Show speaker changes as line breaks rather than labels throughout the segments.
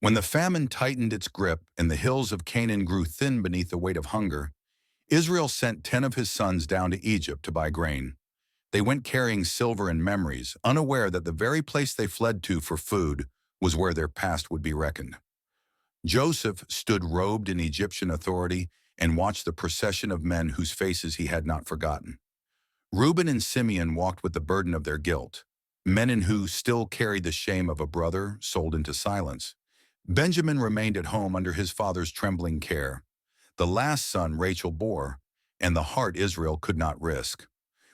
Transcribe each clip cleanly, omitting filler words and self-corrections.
When the famine tightened its grip and the hills of Canaan grew thin beneath the weight of hunger, Israel sent 10 of his sons down to Egypt to buy grain. They went carrying silver and memories, unaware that the very place they fled to for food was where their past would be reckoned. Joseph stood robed in Egyptian authority and watched the procession of men whose faces he had not forgotten. Reuben and Simeon walked with the burden of their guilt, men in who still carried the shame of a brother sold into silence. Benjamin remained at home under his father's trembling care. The last son Rachel bore, and the heart Israel could not risk.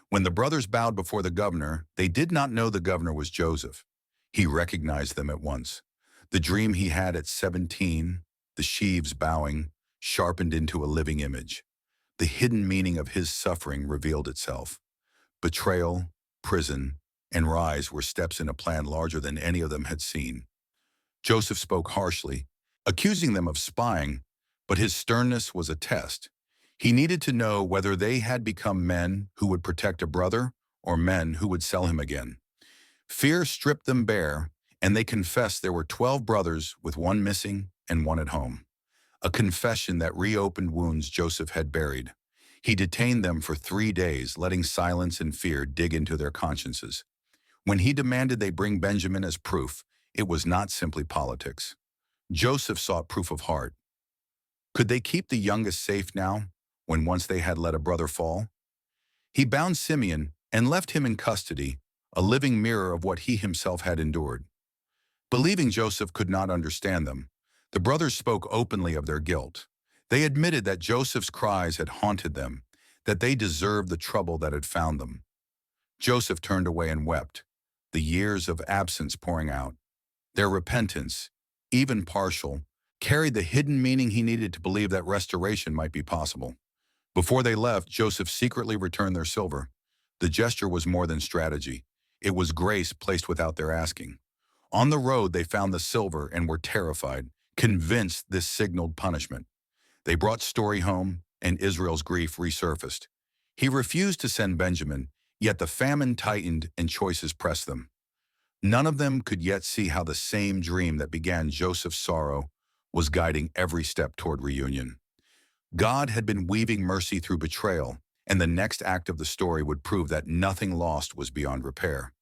When the brothers bowed before the governor, they did not know the governor was Joseph. He recognized them at once. The dream he had at 17, the sheaves bowing, sharpened into a living image. The hidden meaning of his suffering revealed itself. Betrayal, prison, and rise were steps in a plan larger than any of them had seen. Joseph spoke harshly, accusing them of spying, but his sternness was a test. He needed to know whether they had become men who would protect a brother or men who would sell him again. Fear stripped them bare, and they confessed there were 12 brothers with one missing and one at home. A confession that reopened wounds Joseph had buried. He detained them for 3 days, letting silence and fear dig into their consciences. When he demanded they bring Benjamin as proof, it was not simply politics. Joseph sought proof of heart. Could they keep the youngest safe now, when once they had let a brother fall? He bound Simeon and left him in custody, a living mirror of what he himself had endured. Believing Joseph could not understand them, the brothers spoke openly of their guilt. They admitted that Joseph's cries had haunted them, that they deserved the trouble that had found them. Joseph turned away and wept, the years of absence pouring out. Their repentance, even partial, carried the hidden meaning he needed to believe that restoration might be possible. Before they left, Joseph secretly returned their silver. The gesture was more than strategy. It was grace placed without their asking. On the road, they found the silver and were terrified, convinced this signaled punishment. They brought Story home, and Israel's grief resurfaced. He refused to send Benjamin, yet the famine tightened and choices pressed them. None of them could yet see how the same dream that began Joseph's sorrow was guiding every step toward reunion. God had been weaving mercy through betrayal, and the next act of the story would prove that nothing lost was beyond repair.